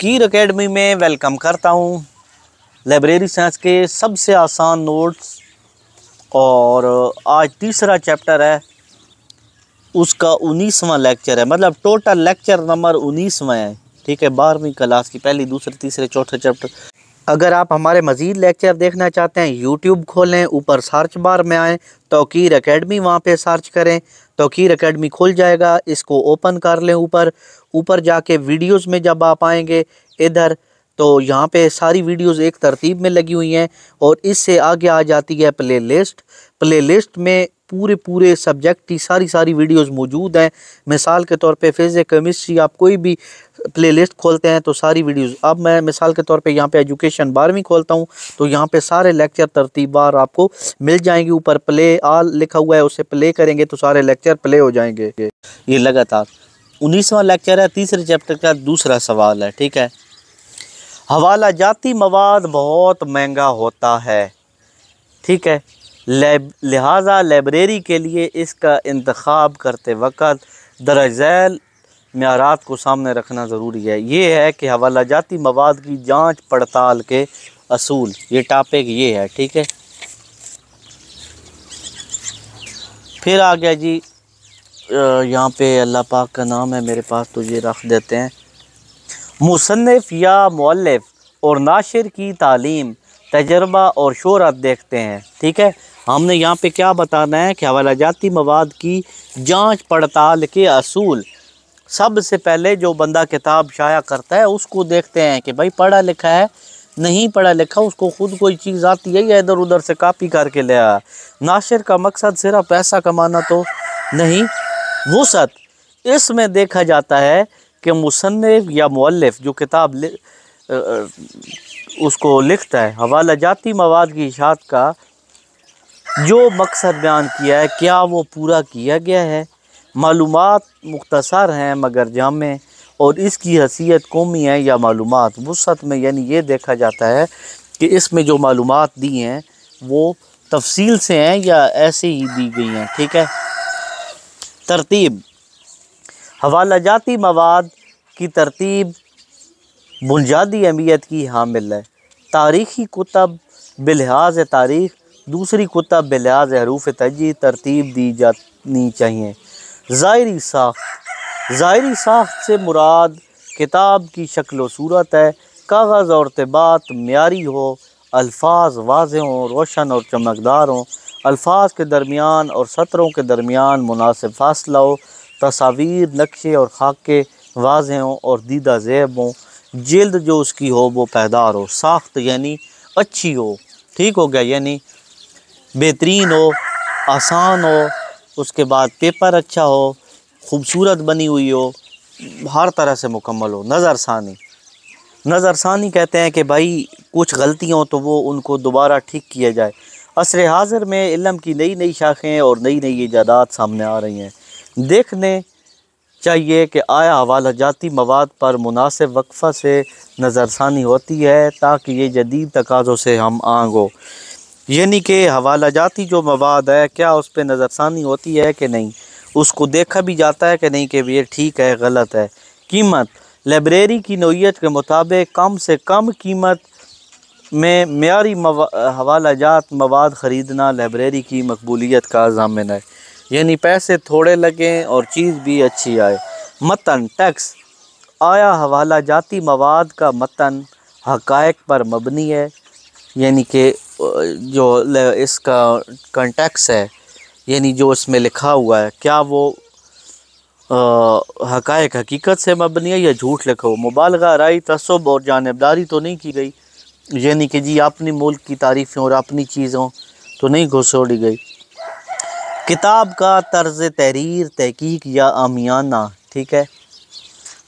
कीर academy में welcome करता हूँ। लाइब्रेरी साइंस के सबसे आसान नोट्स और आज तीसरा चैप्टर है, उसका 19वां लेक्चर है। मतलब टोटल लेक्चर नंबर 19वां है। ठीक है, 12वीं क्लास की पहली, दूसरे, तीसरे, चौथे चैप्टर। अगर आप हमारे मज़ीद लेक्चर देखना चाहते हैं, यूट्यूब खोलें, ऊपर सर्च बार में आएँ, तौकीर एकेडमी वहाँ पे सर्च करें, तौकीर एकेडमी खुल जाएगा। इसको ओपन कर लें। ऊपर जाके वीडियोस में जब आप आएंगे इधर, तो यहाँ पे सारी वीडियोस एक तरतीब में लगी हुई हैं और इससे आगे आ जाती है प्लेलिस्ट में पूरे सब्जेक्ट की सारी वीडियोस मौजूद हैं। मिसाल के तौर पे फिज़िक्स, केमिस्ट्री, आप कोई भी प्लेलिस्ट खोलते हैं तो सारी वीडियोस। अब मैं मिसाल के तौर पे यहाँ पे एजुकेशन 12वीं खोलता हूँ तो यहाँ पे सारे लेक्चर तरतीबवार आपको मिल जाएंगे। ऊपर प्ले ऑल लिखा हुआ है, उससे प्ले करेंगे तो सारे लेक्चर प्ले हो जाएंगे। ये लगातार 19वां लेक्चर है, तीसरे चैप्टर का दूसरा सवाल है। ठीक है, हवाला जाती मवाद बहुत महंगा होता है। ठीक है, लिहाजा लाइब्रेरी के लिए इसका इंतखाब करते वक्त दरअसल म्यारात को सामने रखना ज़रूरी है। ये है कि हवाला जाती मवाद की जांच पड़ताल के असूल, ये टॉपिक ये है। ठीक है, फिर आ गया जी, यहाँ पे अल्लाह पाक का नाम है मेरे पास, तो ये रख देते हैं। मुसन्निफ या मुअल्लिफ और नाशिर की तालीम, तजर्बा और शोहरत देखते हैं। ठीक है, हमने यहाँ पे क्या बताना है कि हवाला जाती मवाद की जांच पड़ताल के असूल। सबसे पहले जो बंदा किताब शाया करता है उसको देखते हैं कि भाई पढ़ा लिखा है, नहीं पढ़ा लिखा, उसको खुद कोई चीज़ आती है या इधर उधर से कॉपी करके ले आया। नाशिर का मकसद सिर्फ पैसा कमाना तो नहीं, वुसअत इसमें देखा जाता है कि मुसन्निफ या मुअल्लिफ जो किताब उसको लिखता है, हवाला जाती मवाद की इशात का जो मकसद बयान किया है क्या वो पूरा किया गया है। मालूमात मुख्तसर हैं मगर जामे, और इसकी हैसियत कौमी है या मालूमात वुसअत में, यानी ये देखा जाता है कि इसमें जो मालूमात दी हैं वो तफसील से हैं या ऐसे ही दी गई हैं। ठीक है, तरतीब, हवाला जाती मवाद की तरतीब बुनियादी अहमियत की हामिल है। तारीख़ी कुतब बिलिहाज तारीख़, दूसरी कुतब बिलिहाज हरूफ तजी तरतीब दी जानी चाहिए। ज़ाहिरी साख्त से मुराद किताब की शक्ल व सूरत है। कागज़ और तिबात म्यारी हो, अल्फाज वाज़ेह हों, रोशन और चमकदार हों, अल्फाज के दरमियान और सतरों के दरमियान मुनासिब फासला हो, तस्वीर, नक्शे और खाके वाज़ेह हों और दीदा ज़ेब हों, जिल्द जो उसकी हो वो पैदार हो, साख्त यानी अच्छी हो। ठीक हो गया, यानी बेहतरीन हो, आसान हो, उसके बाद पेपर अच्छा हो, खूबसूरत बनी हुई हो, हर तरह से मुकम्मल हो। नज़र सानी कहते हैं कि भाई कुछ गलतियाँ हो तो वो उनको दोबारा ठीक किया जाए। असर हाज़िर में इल्म की नई शाखें और नई इजादात सामने आ रही हैं। देखने चाहिए कि आया हवाला जाती मवाद पर मुनासिब वक्फ़ा से नज़रसानी होती है ताकि ये जदीद तकाज़ों से हम आंग हो। यानी कि हवाला जाती जो मवाद है क्या उस पर नज़रसानी होती है कि नहीं, उसको देखा भी जाता है कि नहीं कि ये ठीक है गलत है। कीमत, लाइब्रेरी की नौइयत के मुताबिक कम से कम कीमत में मेयारी हवाला जात मवाद ख़रीदना लाइब्रेरी की मकबूलियत का ज़ामिन है। यानी पैसे थोड़े लगें और चीज़ भी अच्छी आए। मतन, टेक्स्ट, आया हवाला जाती मवाद का मतन हक़ाइक़ पर मबनी है। यानी कि जो इसका कंटेक्स्ट है, यानी जो इसमें लिखा हुआ है क्या वो हक़ाइक़ हकीकत से मबनी है या झूठ लिखा हो। मुबालगा, राई, तसब्बुर और जानिबदारी तो नहीं की गई, यानी कि जी अपनी मुल्क की तारीफ़ें और अपनी चीज़ों तो नहीं घुसोड़ी गई। किताब का तर्ज़ तहरीर तहकीक या आमियाना। ठीक है,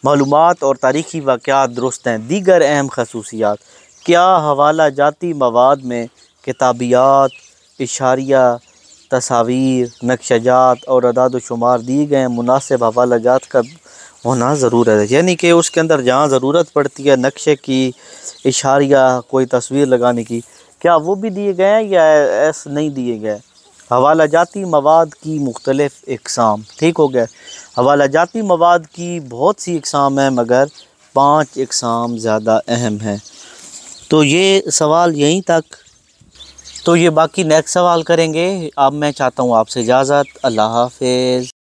मालूमात और तारीख़ी वाक़यात दुरुस्त हैं। दीगर अहम खसूसियात, क्या हवाला जाती मवाद में किताबियात, इशारिया, तस्वीर, नक्शजात और अदाद शुमार दिए गए हैं। मुनासिब हवाला जात का होना ज़रूर है, यानी कि उसके अंदर जहाँ ज़रूरत पड़ती है नक्शे की, इशारिया, कोई तस्वीर लगाने की, क्या वो भी दिए गए हैं या ऐसे नहीं दिए गए। हवाला जाती मवाद की मुख्तलिफ़ इक़साम। ठीक हो गया, हवाला जाती मवाद की बहुत सी इक़साम हैं मगर 5 इक़साम ज़्यादा अहम हैं। तो ये सवाल यहीं तक। तो ये बाकी नेक्स्ट सवाल करेंगे। अब मैं चाहता हूँ आपसे इजाज़त। अल्लाह हाफ़िज़।